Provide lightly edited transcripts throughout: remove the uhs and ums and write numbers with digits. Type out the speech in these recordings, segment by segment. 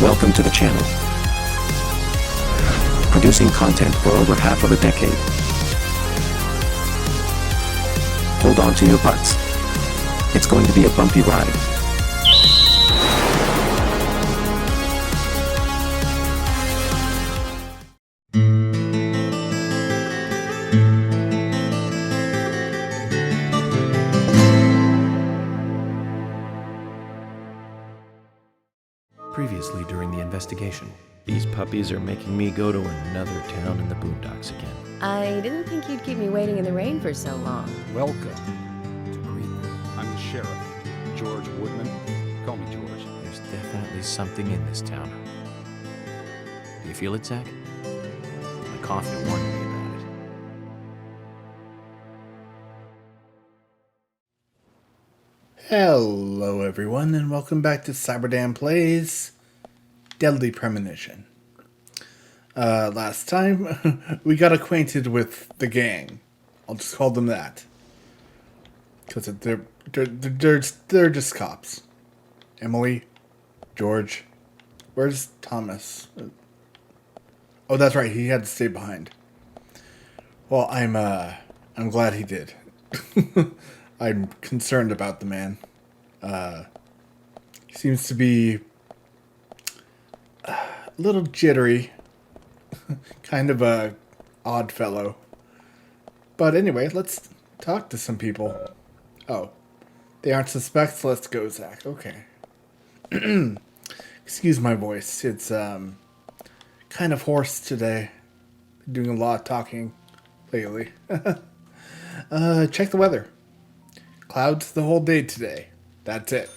Welcome to the channel. Producing content for over half of a decade. Hold on to your butts. It's going to be a bumpy ride. Previously during the investigation. These puppies are making me go to another town in the boondocks again. I didn't think you'd keep me waiting in the rain for so long. Welcome to Greenvale. I'm the sheriff, George Woodman. Call me George. There's definitely something in this town. Do you feel it, Zach? My coffee warned me about it. Hello everyone, and welcome back to CyberDan Plays Deadly Premonition. Last time, we got acquainted with the gang. I'll just call them that. Because they're just cops. Emily, George, where's Thomas? Oh, that's right, he had to stay behind. Well, I'm glad he did. I'm concerned about the man. He seems to be a little jittery. Kind of a odd fellow. But anyway, let's talk to some people. Oh, they aren't suspects? Let's go, Zach. Okay. Excuse my voice. It's kind of hoarse today. Been doing a lot of talking lately. Check the weather. Clouds the whole day today. That's it.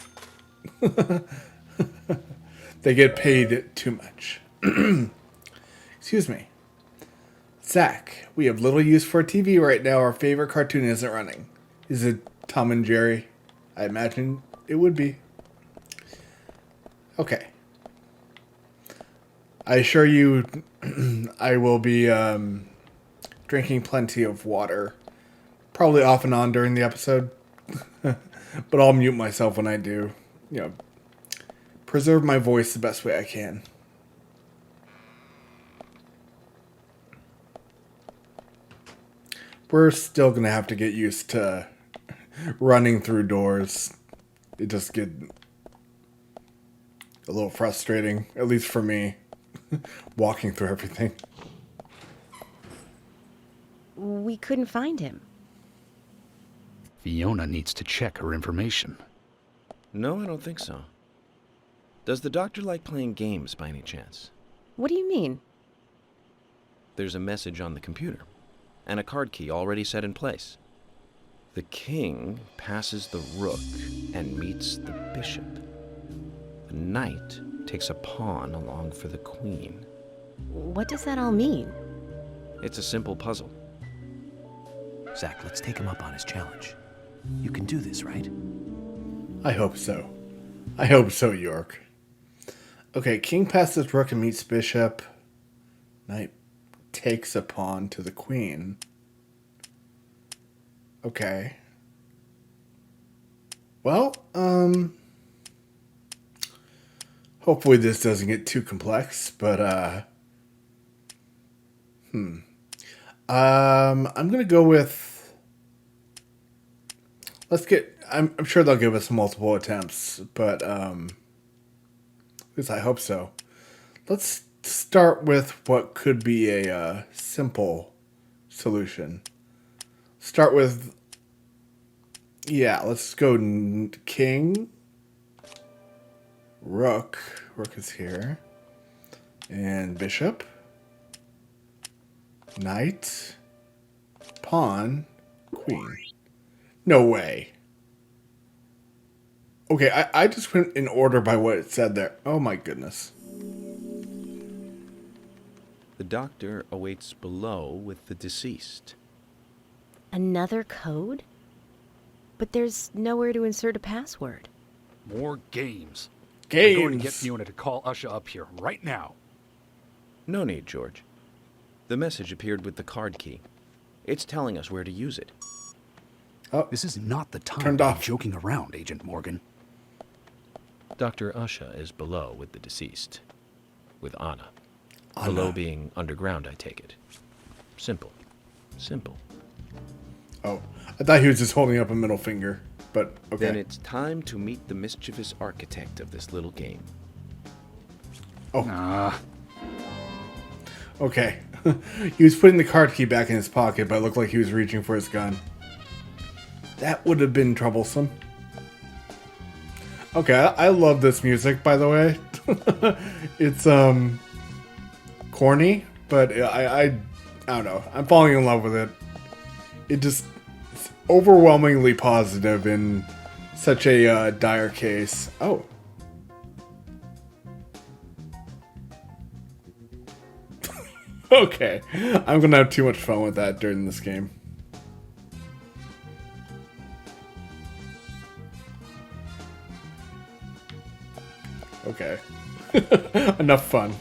They get paid too much. Excuse me. Zach, we have little use for a TV right now. Our favorite cartoon isn't running. Is it Tom and Jerry? I imagine it would be. Okay. I assure you I will be drinking plenty of water. Probably off and on during the episode. But I'll mute myself when I do. You know, preserve my voice the best way I can. We're still going to have to get used to running through doors. It just get a little frustrating, at least for me, walking through everything. We couldn't find him. Fiona needs to check her information. No, I don't think so. Does the doctor like playing games by any chance? What do you mean? There's a message on the computer, and a card key already set in place. The king passes the rook and meets the bishop. The knight takes a pawn along for the queen. What does that all mean? It's a simple puzzle. Zach, let's take him up on his challenge. You can do this, right? I hope so. I hope so, York. Okay, king passes rook and meets bishop. Knight takes a pawn to the queen. Okay. Well, hopefully this doesn't get too complex, but, I'm gonna go with, I'm sure they'll give us multiple attempts, but, at least I hope so. Let's start with what could be a simple solution. Start with, yeah, let's go king, rook is here, and bishop, knight, pawn, queen. No way. Okay, I just went in order by what it said there. Oh my goodness. The doctor awaits below with the deceased. Another code? But there's nowhere to insert a password. More games. Games. I'm going to get Fiona to call Usha up here right now. No need, George. The message appeared with the card key. It's telling us where to use it. Oh, This is not the time Turned to be off. joking around, Agent Morgan. Dr. Usha is below with the deceased. with Anna. Anna. Below being underground, I take it. Simple. Simple. Oh, I thought he was just holding up a middle finger, but okay. Then it's time to meet the mischievous architect of this little game. Ah, Okay. He was putting the card key back in his pocket, but it looked like he was reaching for his gun. That would have been troublesome. Okay, I love this music, by the way. It's, corny, but I don't know. I'm falling in love with it. It's overwhelmingly positive in such a dire case. Oh. Okay. I'm gonna have too much fun with that during this game. Okay. Enough fun.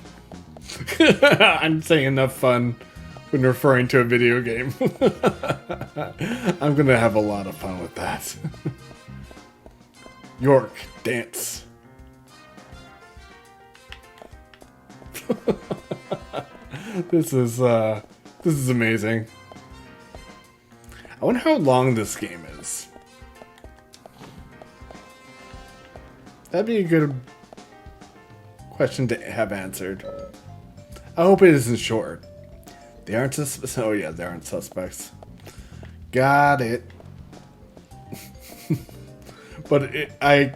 I'm saying enough fun when referring to a video game. I'm gonna have a lot of fun with that. York, dance. This is amazing. I wonder how long this game is. That'd be a good question to have answered. I hope it isn't short. They aren't suspects. Oh yeah, they aren't suspects. Got it. But I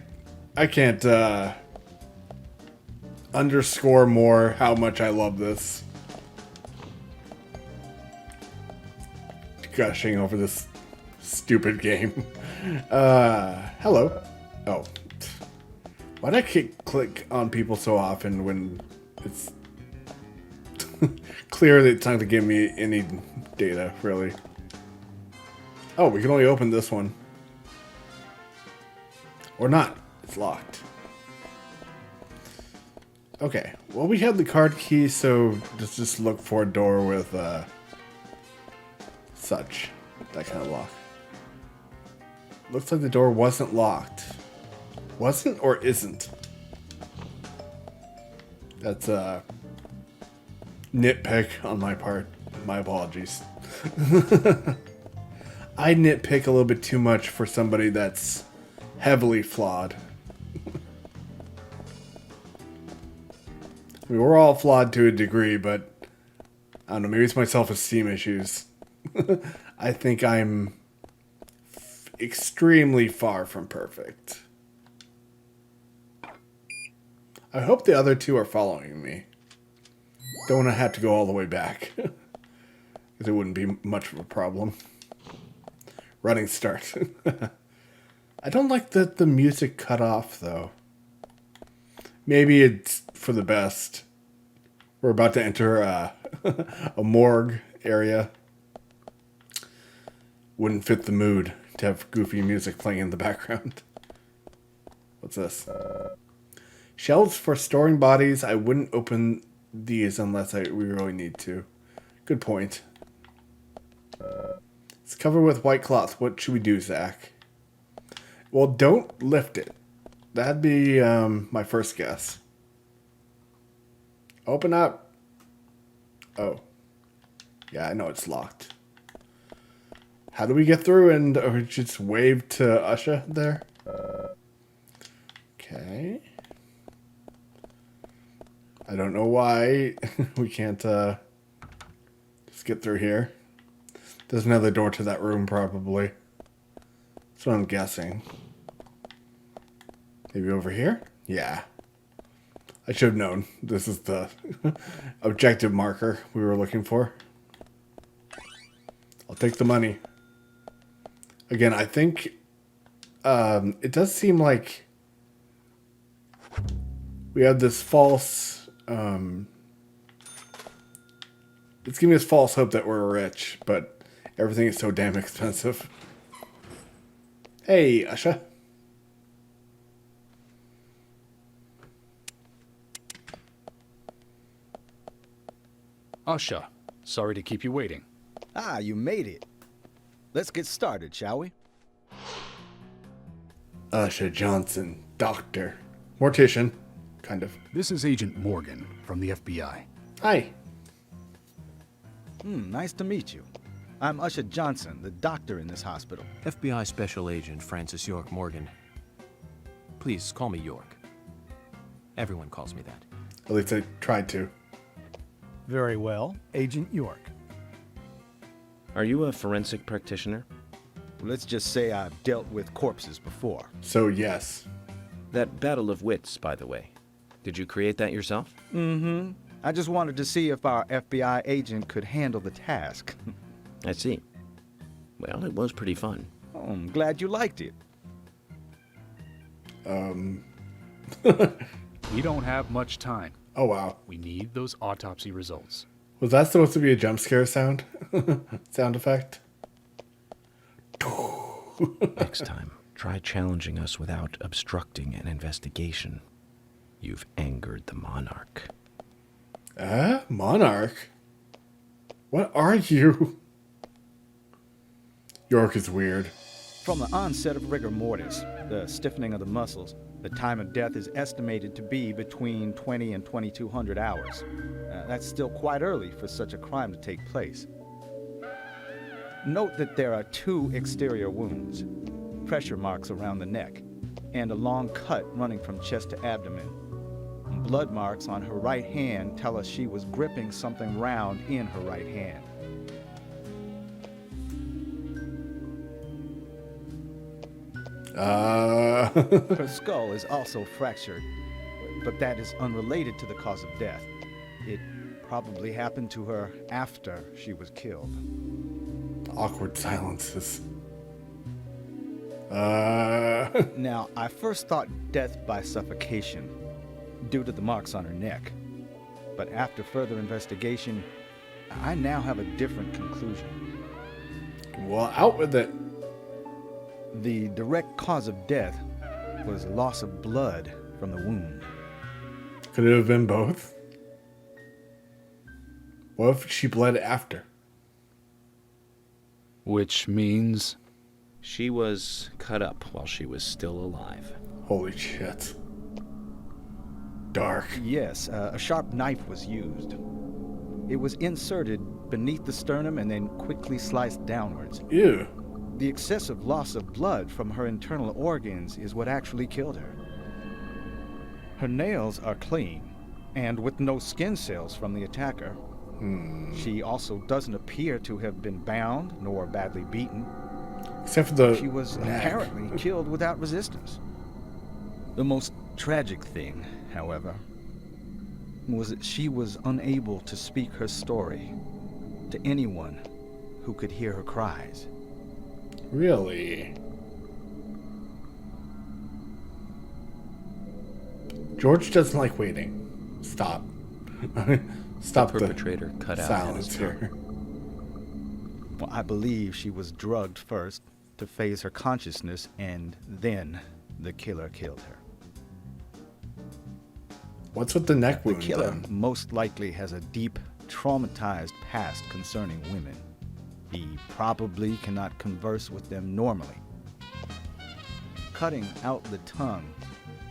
can't underscore more how much I love this. Gushing over this stupid game. Hello. Oh. Why'd I click on people so often when it's clear that it's not going to give me any data, really? Oh, we can only open this one. Or not. It's locked. Okay. Well, we have the card key, so just look for a door with, such. That kind of lock. Looks like the door wasn't locked. Wasn't or isn't? That's a nitpick on my part. My apologies. I nitpick a little bit too much for somebody that's heavily flawed. I mean, we're all flawed to a degree, but I don't know, maybe it's my self-esteem issues. I think I'm extremely far from perfect. I hope the other two are following me. Don't want to have to go all the way back. Because it wouldn't be much of a problem. Running start. I don't like that the music cut off, though. Maybe it's for the best. We're about to enter a morgue area. Wouldn't fit the mood to have goofy music playing in the background. What's this? Shelves for storing bodies. I wouldn't open these unless we really need to. Good point. It's covered with white cloth. What should we do, Zach? Well, don't lift it. That'd be my first guess. Open up. Oh. Yeah, I know it's locked. How do we get through? And just wave to Usha there? Okay. I don't know why we can't just get through here. There's another door to that room, probably. That's what I'm guessing. Maybe over here? Yeah. I should have known. This is the objective marker we were looking for. I'll take the money. Again, I think it does seem like we have this false... it's giving us false hope that we're rich, but everything is so damn expensive. Hey, Usha. Usha, sorry to keep you waiting. Ah, you made it. Let's get started, shall we? Usha Johnson, doctor. Mortician. kind of. This is Agent Morgan from the FBI. Hi. Nice to meet you. I'm Usher Johnson, the doctor in this hospital. FBI Special Agent Francis York Morgan. Please call me York. Everyone calls me that. At least I tried to. Very well, Agent York. Are you a forensic practitioner? Let's just say I've dealt with corpses before. So, yes. That battle of wits, by the way. Did you create that yourself? Mm-hmm. I just wanted to see if our FBI agent could handle the task. I see. Well, it was pretty fun. Oh, I'm glad you liked it. We don't have much time. Oh, wow. We need those autopsy results. Was that supposed to be a jump scare sound? Sound effect? Next time, try challenging us without obstructing an investigation. You've angered the monarch. Monarch? What are you? York is weird. From the onset of rigor mortis, the stiffening of the muscles, the time of death is estimated to be between 20 and 2200 hours. That's still quite early for such a crime to take place. Note that there are 2 exterior wounds, pressure marks around the neck, and a long cut running from chest to abdomen. Blood marks on her right hand tell us she was gripping something round in her right hand. Her skull is also fractured, but that is unrelated to the cause of death. It probably happened to her after she was killed. Awkward silences. Now, I first thought death by suffocation, due to the marks on her neck. But after further investigation, I now have a different conclusion. Well, out with it. The direct cause of death was loss of blood from the wound. Could it have been both? What if she bled after? Which means... She was cut up while she was still alive. Holy shit. Dark. Yes, a sharp knife was used. It was inserted beneath the sternum and then quickly sliced downwards. Ew. The excessive loss of blood from her internal organs is what actually killed her. Her nails are clean, and with no skin cells from the attacker. She also doesn't appear to have been bound nor badly beaten. Except for the She was neck. apparently killed without resistance. The most tragic thing, however, was that she was unable to speak her story to anyone who could hear her cries. Really? George doesn't like waiting. Stop. Stop The perpetrator cut out silence Hannah's here. Well, I believe she was drugged first to phase her consciousness, and then the killer killed her. What's with the neck The wound killer then? most likely has a deep, traumatized past concerning women. He probably cannot converse with them normally. Cutting out the tongue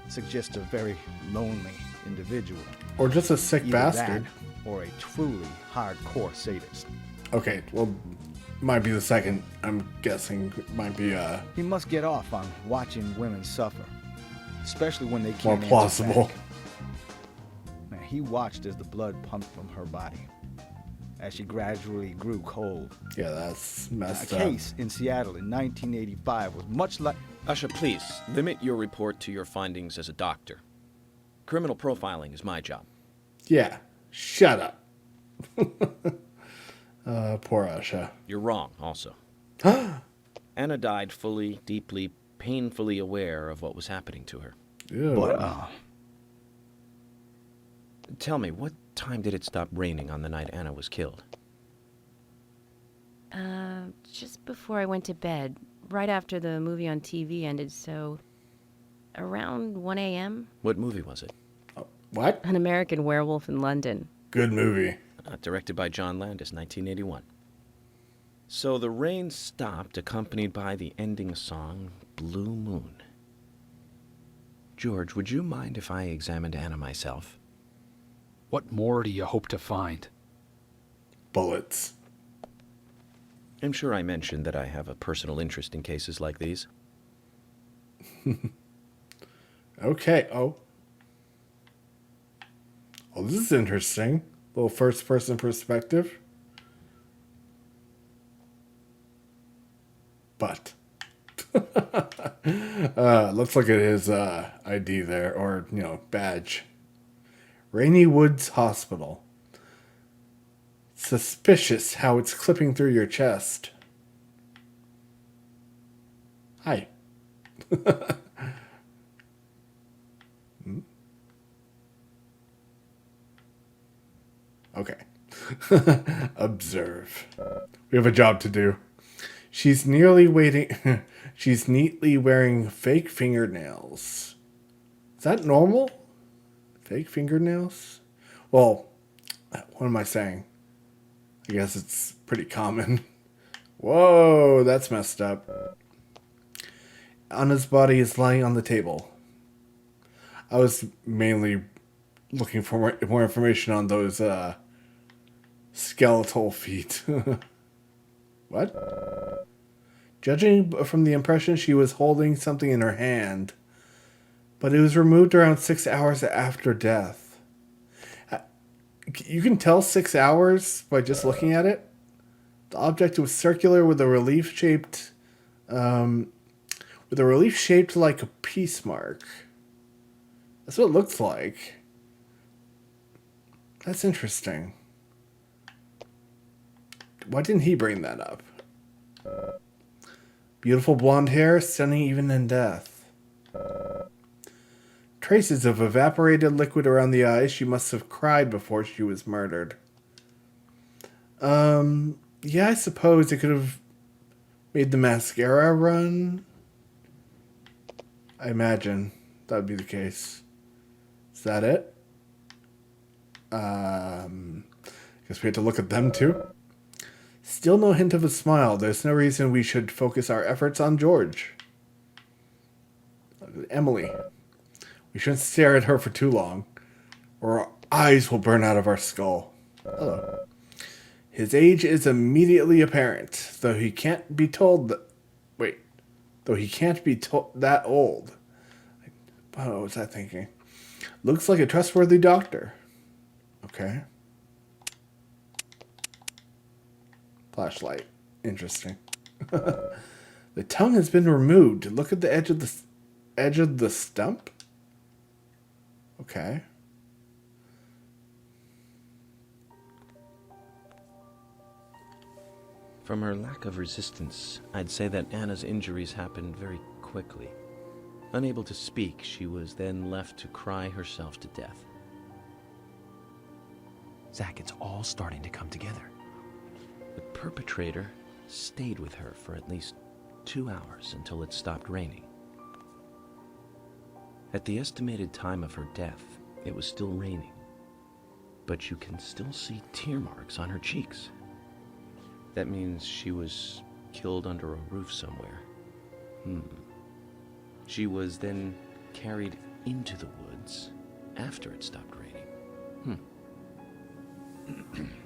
suggests a very lonely individual. Or just a sick Either bastard. that or a truly hardcore sadist. Okay, well, might be the second. I'm guessing might be He must get off on watching women suffer, especially when they more can't answer plausible. back. Now, he watched as the blood pumped from her body, as she gradually grew cold. Yeah, that's A messed up. case in Seattle in 1985 was much like... Usha, please, limit your report to your findings as a doctor. Criminal profiling is my job. Yeah, shut up. Poor Usha. You're wrong, also. Anna died fully, deeply, painfully aware of what was happening to her. Ew. But, Tell me, what time did it stop raining on the night Anna was killed? Just before I went to bed, right after the movie on TV ended, so around 1 a.m. What movie was it? What? An American Werewolf in London. Good movie. Directed by John Landis, 1981. So the rain stopped, accompanied by the ending song, Blue Moon. George, would you mind if I examined Anna myself? What more do you hope to find? Bullets. I'm sure I mentioned that I have a personal interest in cases like these. Okay. Oh, this is interesting. Little first-person perspective. But let's look at his ID there, or badge. Rainy Woods Hospital. Suspicious how it's clipping through your chest. Hi. Okay. Observe. We have a job to do. She's nearly waiting. She's neatly wearing fake fingernails. Is that normal? Fake fingernails? Well, what am I saying? I guess it's pretty common. Whoa, that's messed up. Anna's body is lying on the table. I was mainly looking for more information on those skeletal feet. What? Judging from the impression, she was holding something in her hand, but it was removed around 6 hours after death. You can tell 6 hours by just looking at it. The object was circular with a relief shaped like a peace mark. That's what it looks like. That's interesting. Why didn't he bring that up? Beautiful blonde hair, stunning even in death. Traces of evaporated liquid around the eyes. She must have cried before she was murdered. Yeah, I suppose it could have made the mascara run. I imagine that would be the case. Is that it? Guess we had to look at them too. Still no hint of a smile. There's no reason we should focus our efforts on George. Emily. We shouldn't stare at her for too long, or our eyes will burn out of our skull. Hello. His age is immediately apparent, though he can't be told that... Wait. Though he can't be that old. What was I thinking? Looks like a trustworthy doctor. Okay. Flashlight. Interesting. The tongue has been removed. Look at the edge of the stump. Okay. From her lack of resistance, I'd say that Anna's injuries happened very quickly. Unable to speak, she was then left to cry herself to death. Zach, it's all starting to come together. The perpetrator stayed with her for at least 2 hours until it stopped raining. At the estimated time of her death, it was still raining, but you can still see tear marks on her cheeks. That means she was killed under a roof somewhere. She was then carried into the woods after it stopped raining.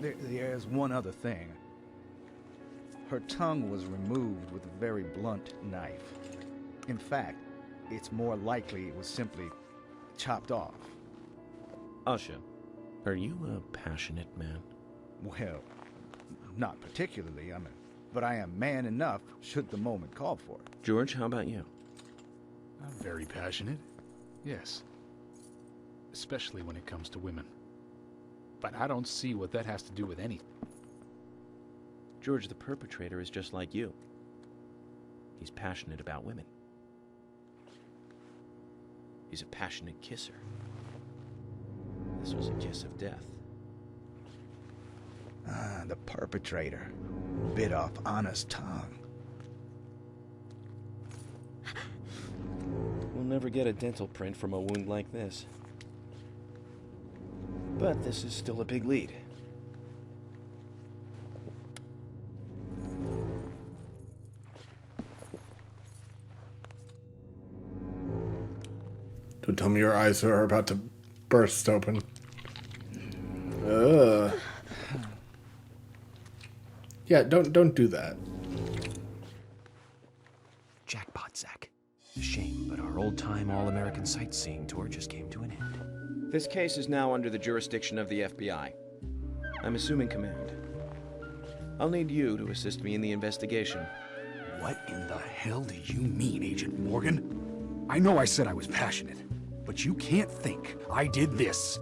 There's one other thing. Her tongue was removed with a very blunt knife. In fact, it's more likely it was simply chopped off. Asha, are you a passionate man? Well, not particularly, but I am man enough should the moment call for it. George, how about you? I'm very passionate. Yes. Especially when it comes to women. But I don't see what that has to do with anything. George, the perpetrator is just like you. He's passionate about women. He's a passionate kisser. This was a kiss of death. The perpetrator bit off Anna's tongue. We'll never get a dental print from a wound like this. But this is still a big lead. Do Don't tell me your eyes are about to burst open. Ugh. Yeah, don't do that. Jackpot, Zach. A shame, but our old-time all-American sightseeing tour just came to an end. This case is now under the jurisdiction of the FBI. I'm assuming command. I'll need you to assist me in the investigation. What in the hell do you mean, Agent Morgan? I know I said I was passionate, but you can't think I did this.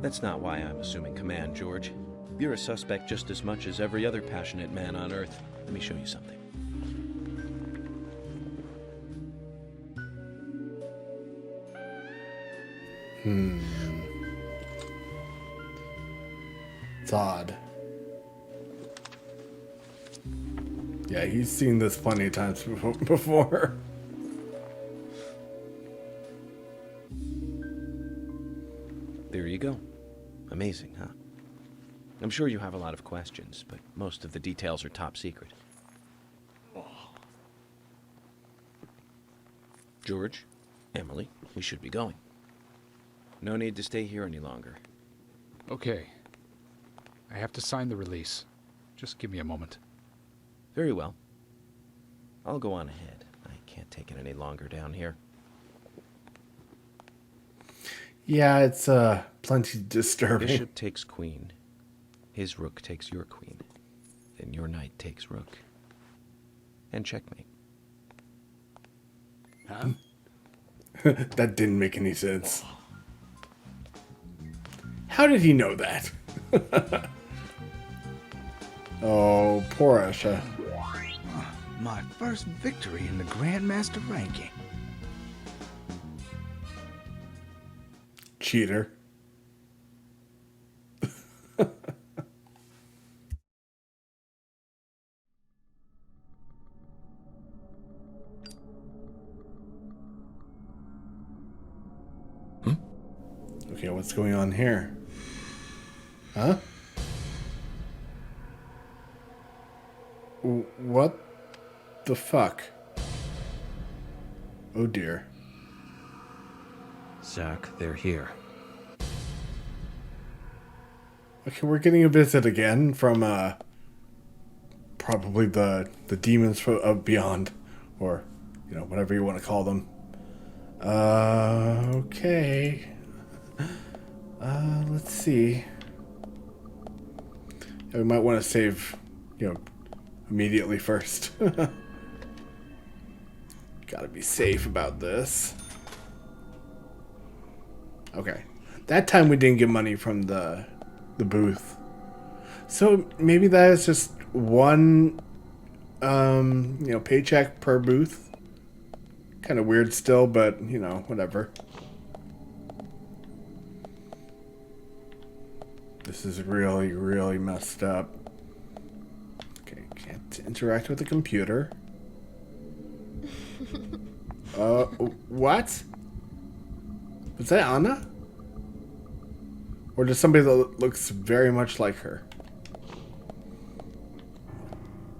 That's not why I'm assuming command, George. You're a suspect just as much as every other passionate man on Earth. Let me show you something. It's odd. Yeah, he's seen this plenty of times before. There you go. Amazing, huh? I'm sure you have a lot of questions, but most of the details are top secret. George, Emily, we should be going. No need to stay here any longer. Okay. I have to sign the release. Just give me a moment. Very well. I'll go on ahead. I can't take it any longer down here. Yeah, it's plenty disturbing. Bishop takes queen. His rook takes your queen. Then your knight takes rook. And checkmate. Huh? That didn't make any sense. How did he know that? Oh, poor Asha. My first victory in the Grandmaster ranking. Cheater. Okay, what's going on here? Huh? What the fuck? Oh dear. Zach, they're here. Okay, we're getting a visit again from probably the demons of beyond, or you know, whatever you want to call them. Okay. Let's see. Yeah, we might want to save, you know, immediately first. Gotta be safe about this. Okay. That time we didn't get money from the booth. So maybe that is just one, you know, paycheck per booth. Kind of weird still, but, you know, whatever. This is really, really messed up. Okay, can't interact with the computer. What? Was that Anna? Or just somebody that looks very much like her?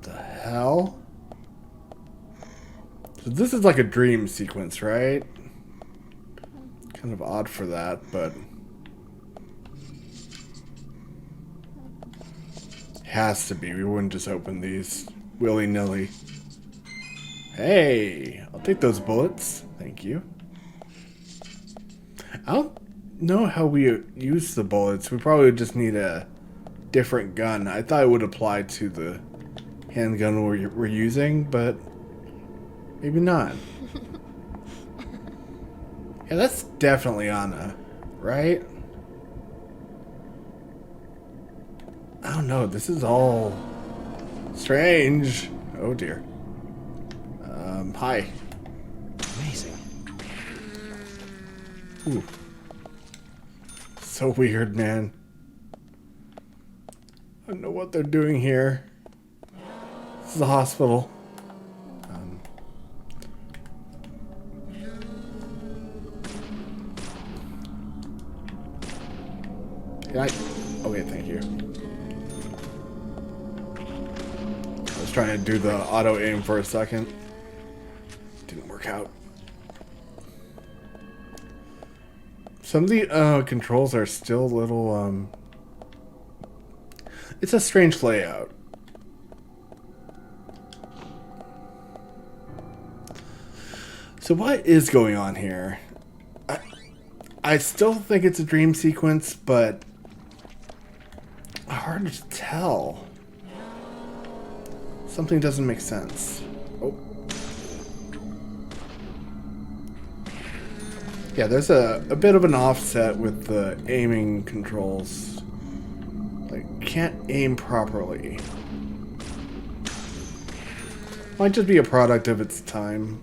The hell? So this is like a dream sequence, right? Kind of odd for that, but... has to be. We wouldn't just open these willy-nilly. Hey, I'll take those bullets. Thank you. I don't know how we use the bullets. We probably just need a different gun. I thought it would apply to the handgun we're using, but maybe not. Yeah, that's definitely Anna, right? I don't know. This is all strange. Oh dear. Hi. Amazing. Ooh. So weird, man. I don't know what they're doing here. This is a hospital. Can I? Okay, thank you. I was trying to do the auto aim for a second. Didn't work out. Some of the controls are still a little, it's a strange layout. So what is going on here? I still think it's a dream sequence, but hard to tell. Something doesn't make sense. Oh. Yeah, there's a bit of an offset with the aiming controls. Like, can't aim properly. Might just be a product of its time,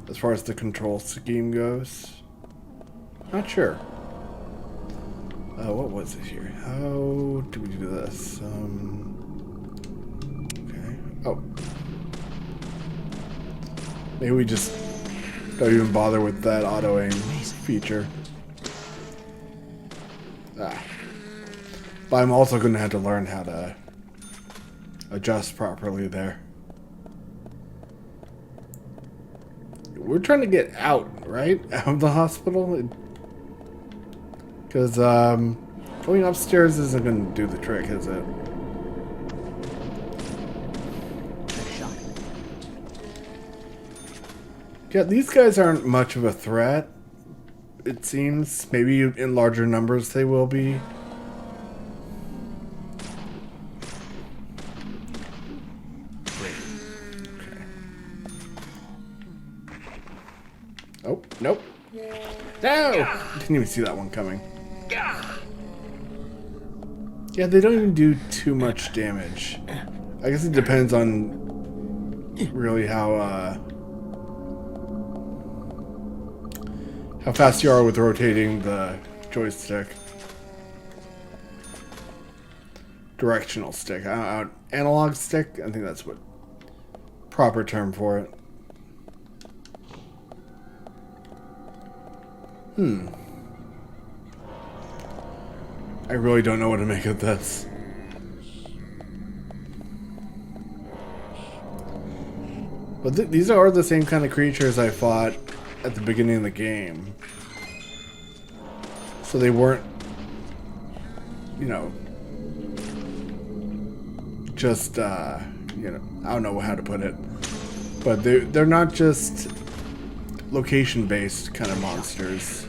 as far as the control scheme goes. Not sure. What was it here? How do we do this? Okay. Oh. Maybe we just don't even bother with that auto aim feature. Ah. But I'm also going to have to learn how to adjust properly there. We're trying to get out, right? Out of the hospital? Because going upstairs isn't going to do the trick, is it? Yeah, these guys aren't much of a threat, it seems. Maybe in larger numbers they will be. Okay. Oh, nope. No! Didn't even see that one coming. Yeah, they don't even do too much damage. I guess it depends on really how fast you are with rotating the joystick. Directional stick. Analog stick? I think that's what proper term for it. I really don't know what to make of this. But these are the same kind of creatures I fought at the beginning of the game. So they weren't, you know, just, you know, I don't know how to put it. But they're not just location-based kind of monsters.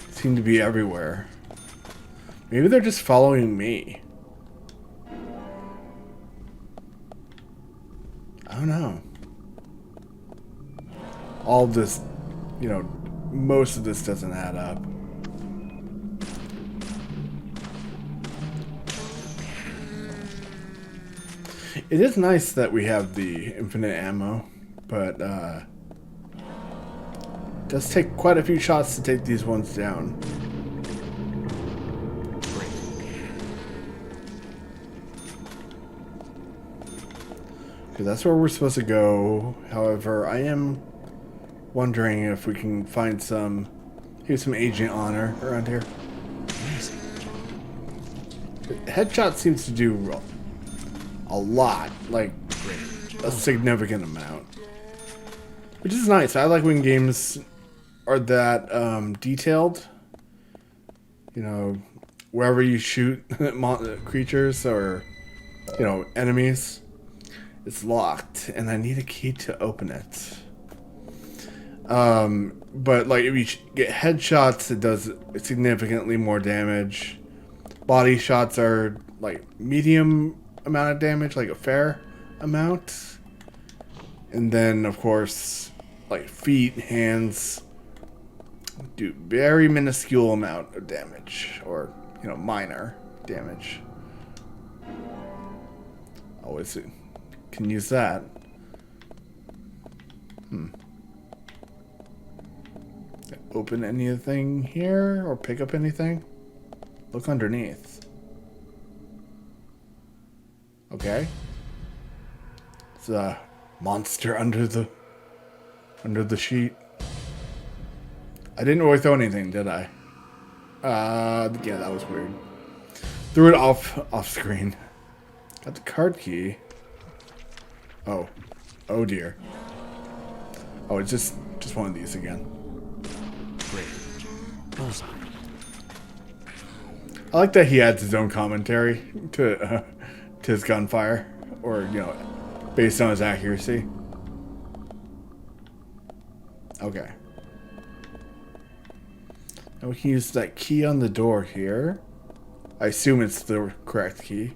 Seem to be everywhere. Maybe they're just following me. I don't know. All of this, you know, most of this doesn't add up. It is nice that we have the infinite ammo, but it does take quite a few shots to take these ones down. Okay, that's where we're supposed to go. However, I am wondering if we can find some, here's some agent honor around here. Headshot seems to do a lot, like a significant amount, which is nice. I like when games are that detailed. You know, wherever you shoot creatures or, you know, enemies, it's locked, and I need a key to open it. But like if you get headshots, it does significantly more damage. Body shots are like medium amount of damage, like a fair amount. And then of course, like feet, hands do very minuscule amount of damage, or, you know, minor damage. Always can use that. Open anything here or pick up anything? Look underneath. Okay. It's a monster under the sheet. I didn't really throw anything, did I? Yeah, that was weird. Threw it off screen. Got the card key. Oh. Oh dear. Oh, it's just one of these again. Bullseye. I like that he adds his own commentary to his gunfire, or based on his accuracy. Okay. Now we can use that key on the door here. I assume it's the correct key.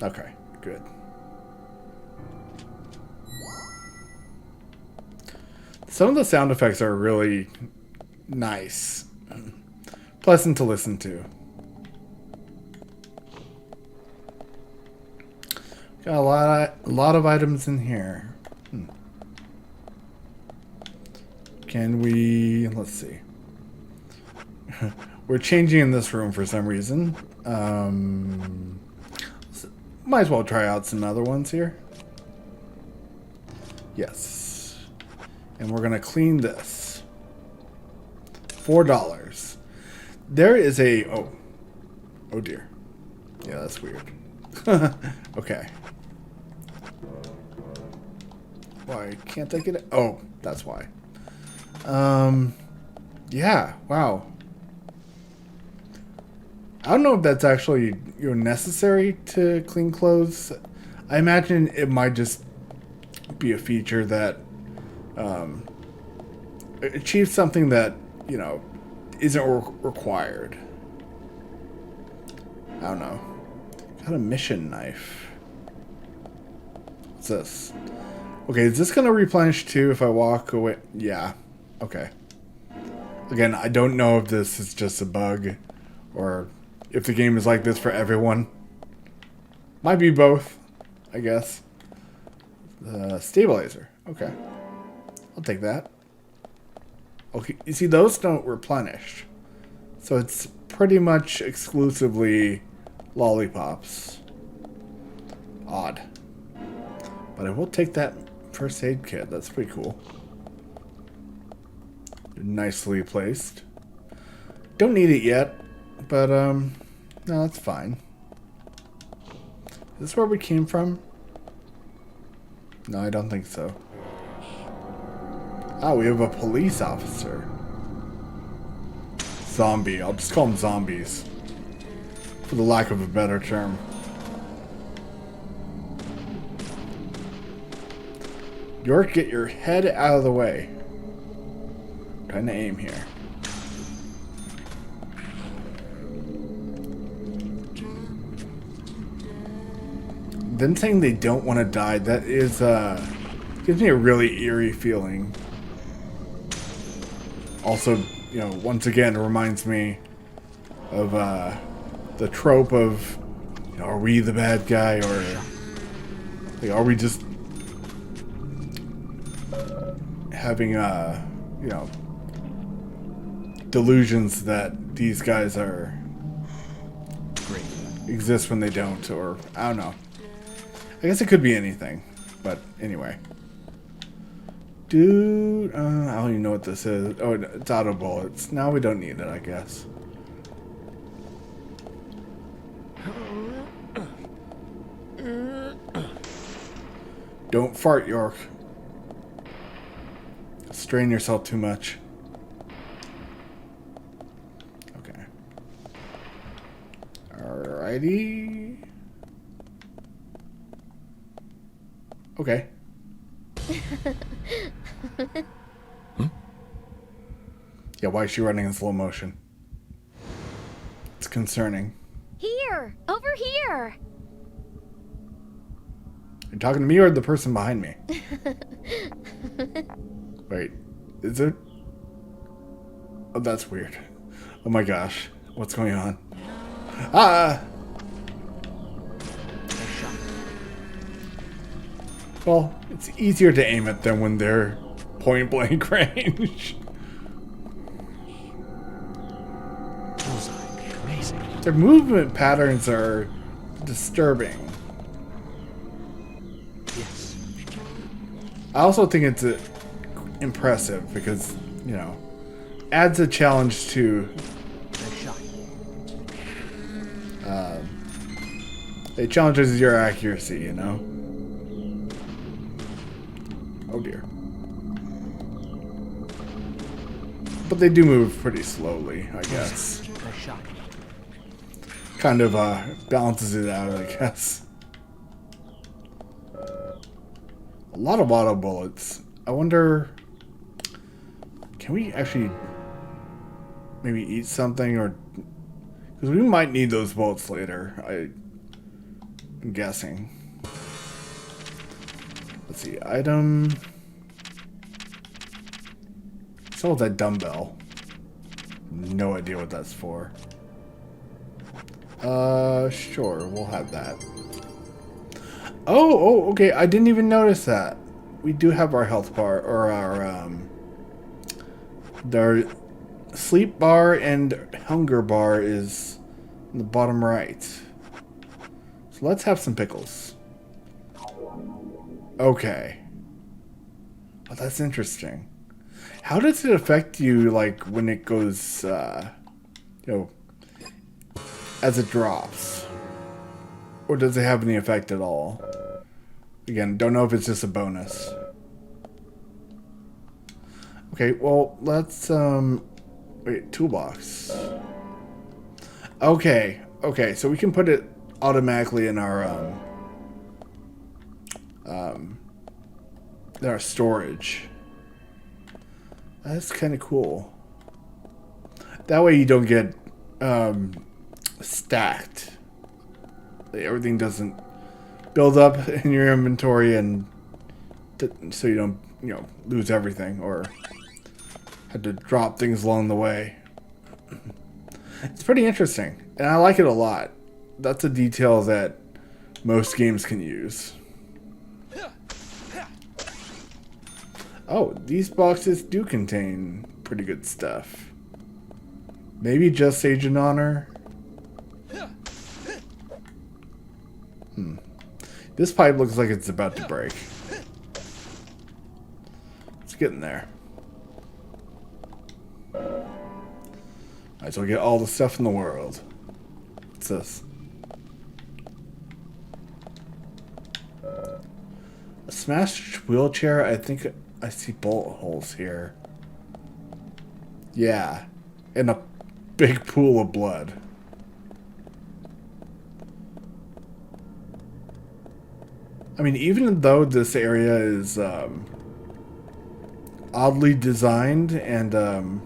Okay, good. Some of the sound effects are really nice. Pleasant to listen to. Got a lot of items in here. Can we... let's see. We're changing in this room for some reason. Might as well try out some other ones here. Yes. And we're going to clean this. $4. There is a... Oh dear. Yeah, that's weird. Okay. Why can't I get it? Oh, that's why. Yeah, wow. I don't know if that's actually necessary to clean clothes. I imagine it might just be a feature that achieves something that isn't required. I don't know. Got a mission knife. What's this? Okay, is this gonna replenish too if I walk away? Yeah. Okay. Again, I don't know if this is just a bug or if the game is like this for everyone. Might be both, I guess. The stabilizer. Okay. I'll take that. Okay, you see, those don't replenish. So it's pretty much exclusively lollipops. Odd. But I will take that first aid kit. That's pretty cool. Nicely placed. Don't need it yet, but no, that's fine. Is this where we came from? No, I don't think so. Oh, we have a police officer. Zombie. I'll just call them zombies, for the lack of a better term. York, get your head out of the way. Trying to aim here. Them saying they don't want to die, that is, gives me a really eerie feeling. Also, once again, it reminds me of, the trope of, are we the bad guy, or, are we just having, delusions that these guys are great, exist when they don't, or I don't know. I guess it could be anything, but anyway. Dude, I don't even know what this is. Oh, it's auto bullets. Now we don't need it, I guess. Don't fart, York. Strain yourself too much. Okay. Alrighty. Okay. Yeah, why is she running in slow motion? It's concerning. Here! Over here! Are you talking to me or the person behind me? Wait, is it? Oh, that's weird. Oh my gosh. What's going on? Ah! Well, it's easier to aim at them when they're point blank range. Amazing. Their movement patterns are disturbing. Yes. I also think it's impressive because, adds a challenge to it challenges your accuracy, Oh dear. But they do move pretty slowly, I guess. Kind of balances it out, I guess. A lot of auto bullets. I wonder, can we actually maybe eat something, or because we might need those bullets later, I'm guessing. Let's see, item. So that dumbbell. No idea what that's for. Sure, we'll have that. Oh, okay, I didn't even notice that. We do have our health bar, or our sleep bar and hunger bar is in the bottom right. So let's have some pickles. Okay. Oh, that's interesting. How does it affect you, like, when it goes, as it drops? Or does it have any effect at all? Again, don't know if it's just a bonus. Okay, well, let's, wait, toolbox. Okay, so we can put it automatically in our storage. That's kind of cool. That way you don't get stacked. Everything doesn't build up in your inventory, and so you don't, lose everything or had to drop things along the way. It's pretty interesting, and I like it a lot. That's a detail that most games can use. Oh, these boxes do contain pretty good stuff. Maybe just Agent Honor? This pipe looks like it's about to break. Let's get in there. Might as well get all the stuff in the world. What's this? A smashed wheelchair? I think I see bullet holes here. Yeah. And a big pool of blood. I mean, even though this area is oddly designed and kind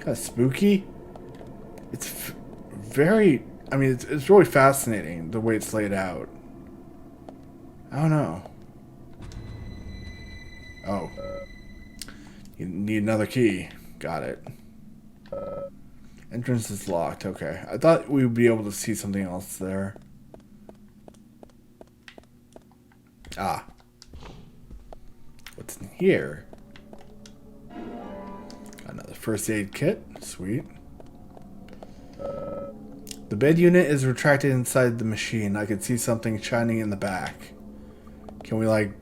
of spooky, it's very, I mean, it's really fascinating the way it's laid out. I don't know. Oh. You need another key. Got it. Entrance is locked. Okay. I thought we would be able to see something else there. Ah. What's in here? Another first aid kit. Sweet. The bed unit is retracted inside the machine. I can see something shining in the back. Can we, like,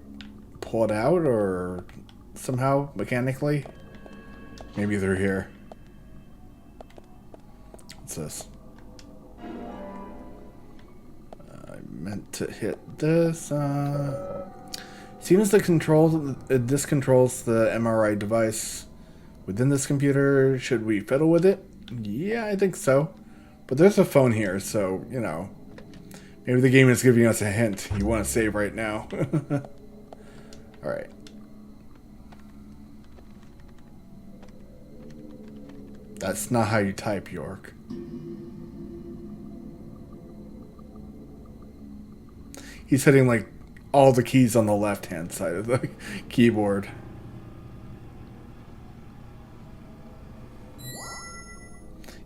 pull it out or somehow mechanically? Maybe through here. What's this? I meant to hit this. Seems the this controls the MRI device within this computer. Should we fiddle with it? Yeah, I think so. But there's a phone here, so, maybe the game is giving us a hint. You want to save right now. Alright. That's not how you type, York. He's hitting, like, all the keys on the left-hand side of the keyboard.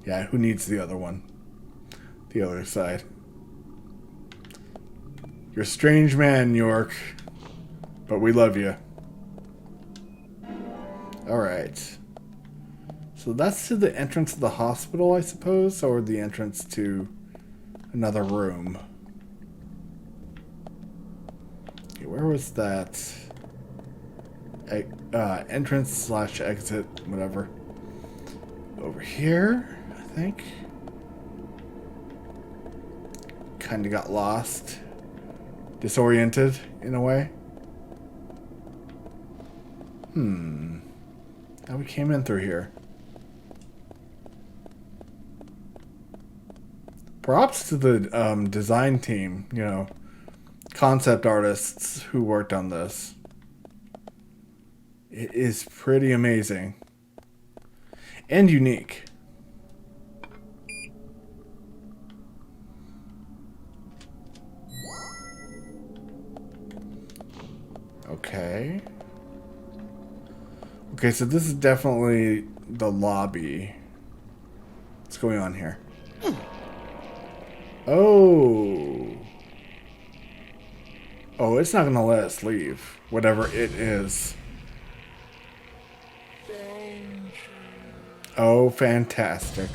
Yeah, who needs the other one? The other side. You're a strange man, York. But we love you. Alright. So that's to the entrance of the hospital, I suppose? Or the entrance to another room? Okay, where was that? Entrance / exit, whatever. Over here, I think. Kind of got lost. Disoriented, in a way. Now we came in through here. Props to the design team, you know, concept artists who worked on this. It is pretty amazing. And unique. Okay. Okay, so this is definitely the lobby. What's going on here? Oh. Oh, it's not going to let us leave. Whatever it is. Oh, fantastic.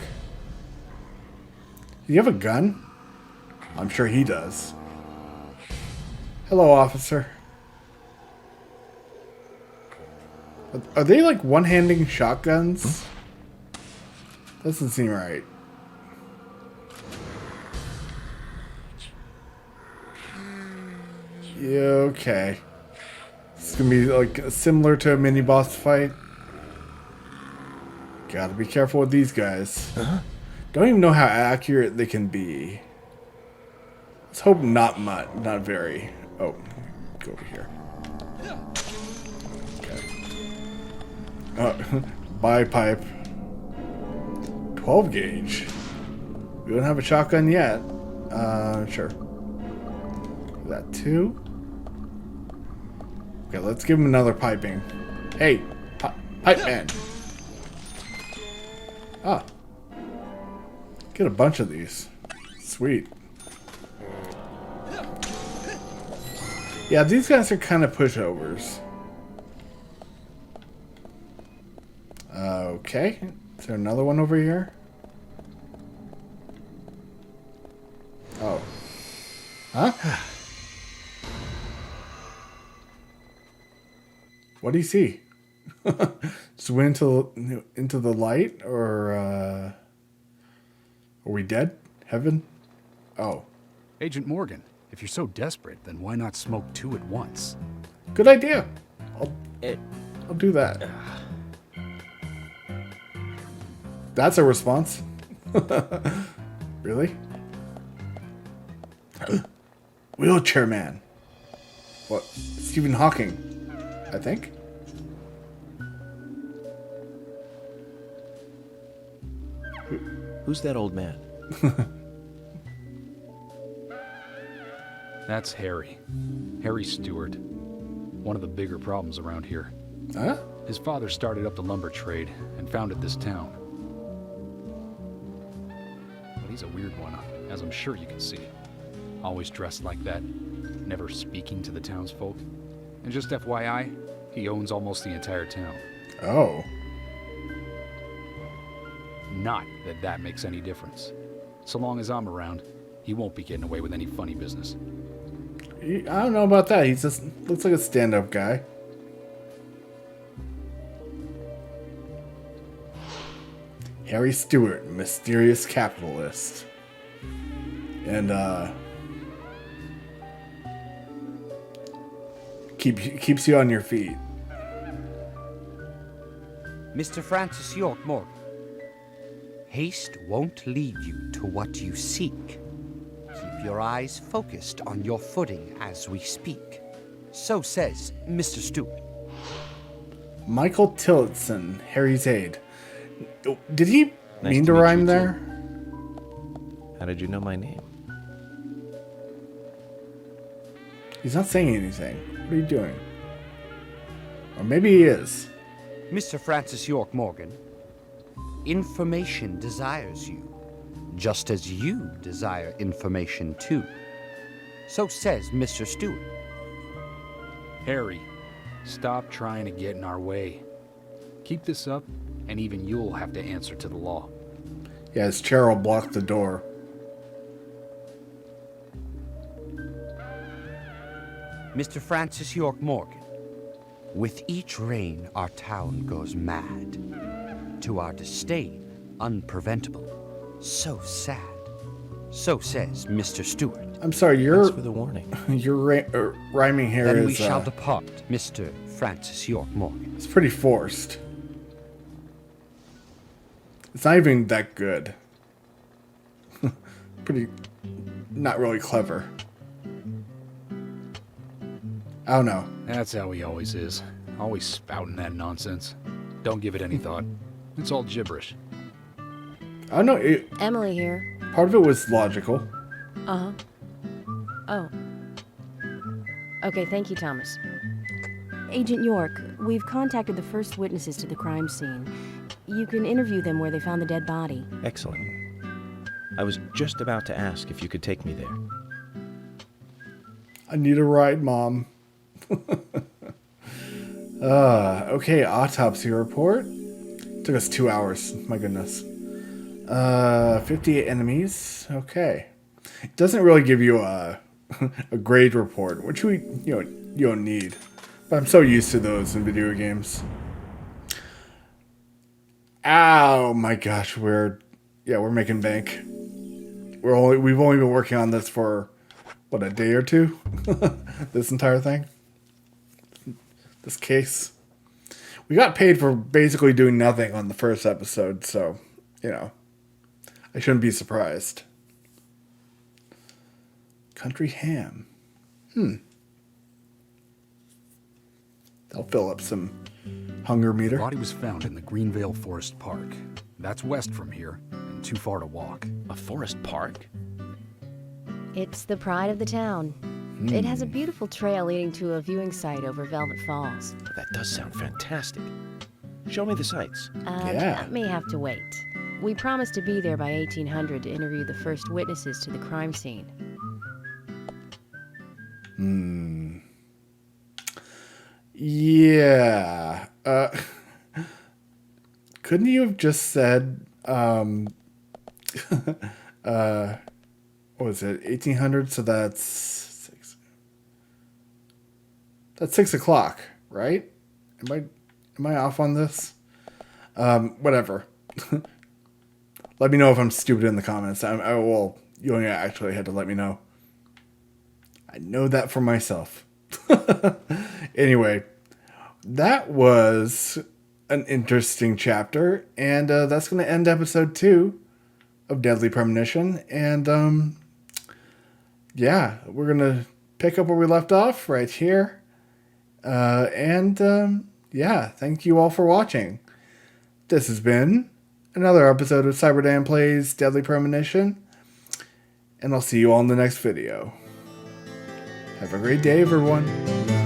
Do you have a gun? I'm sure he does. Hello, officer. Are they like one-handing shotguns? Doesn't seem right. Yeah, okay. It's gonna be like similar to a mini boss fight. Gotta be careful with these guys. Don't even know how accurate they can be. Let's hope not much, not very. Oh, go over here. Buy pipe. 12 gauge. We don't have a shotgun yet. Sure. That too. Okay, let's give him another piping. Hey, pipe man. Ah. Get a bunch of these. Sweet. Yeah, these guys are kind of pushovers. Okay. Is there another one over here? Oh. Huh? What do you see? Just went into the light, or are we dead? Heaven? Oh. Agent Morgan, if you're so desperate, then why not smoke two at once? Good idea. I'll do that. That's a response. Really? Wheelchair man. What? Stephen Hawking, I think. Who's that old man? That's Harry. Harry Stewart. One of the bigger problems around here. Huh? His father started up the lumber trade and founded this town. But he's a weird one, as I'm sure you can see. Always dressed like that, never speaking to the townsfolk. And just FYI, he owns almost the entire town. Oh. Not that that makes any difference. So long as I'm around, he won't be getting away with any funny business. I don't know about that. He just looks like a stand-up guy. Harry Stewart, mysterious capitalist. And, keeps you on your feet. Mr. Francis York Morgan, haste won't lead you to what you seek. Keep your eyes focused on your footing as we speak. So says Mr. Stewart. Michael Tillotson, Harry's aide. Did he Nice mean to to meet rhyme you, there? too. How did you know my name? He's not saying anything. What are you doing? Or maybe he is. Mr. Francis York Morgan, information desires you, just as you desire information too. So says Mr. Stewart. Harry, stop trying to get in our way. Keep this up, and even you'll have to answer to the law. Yeah, his chair will block the door. Mr. Francis York Morgan, with each rain our town goes mad. To our disdain, unpreventable. So sad. So says Mr. Stewart. I'm sorry, Thanks for the warning. your rhyming here Then is... we shall depart, Mr. Francis York Morgan. It's pretty forced. It's not even that good. Pretty, not really clever. I don't know. That's how he always is. Always spouting that nonsense. Don't give it any thought. It's all gibberish. I don't know. Emily here. Part of it was logical. Uh-huh. Oh. Okay, thank you, Thomas. Agent York, we've contacted the first witnesses to the crime scene. You can interview them where they found the dead body. Excellent. I was just about to ask if you could take me there. I need a ride, Mom. Okay, autopsy report. Took us 2 hours. My goodness. 58 enemies. Okay. It doesn't really give you a grade report, which you don't need. But I'm so used to those in video games. Oh my gosh, we're making bank. We've only been working on this for what, a day or two? This entire thing. This case. We got paid for basically doing nothing on the first episode, so, I shouldn't be surprised. Country ham. That'll fill up some hunger meter. The body was found in the Greenvale Forest Park. That's west from here, and too far to walk. A forest park? It's the pride of the town. It has a beautiful trail leading to a viewing site over Velvet Falls. That does sound fantastic. Show me the sights. That may have to wait. We promised to be there by 1800 to interview the first witnesses to the crime scene. Yeah. Couldn't you have just said, what was it, 1800? So that's 6 o'clock, right? Am I off on this? Whatever. Let me know if I'm stupid in the comments. You only actually had to let me know. I know that for myself. Anyway, that was an interesting chapter, and that's going to end episode 2 of Deadly Premonition. And we're going to pick up where we left off right here. Thank you all for watching. This has been another episode of CyberDan Plays Deadly Premonition, and I'll see you all in the next video. Have a great day, everyone.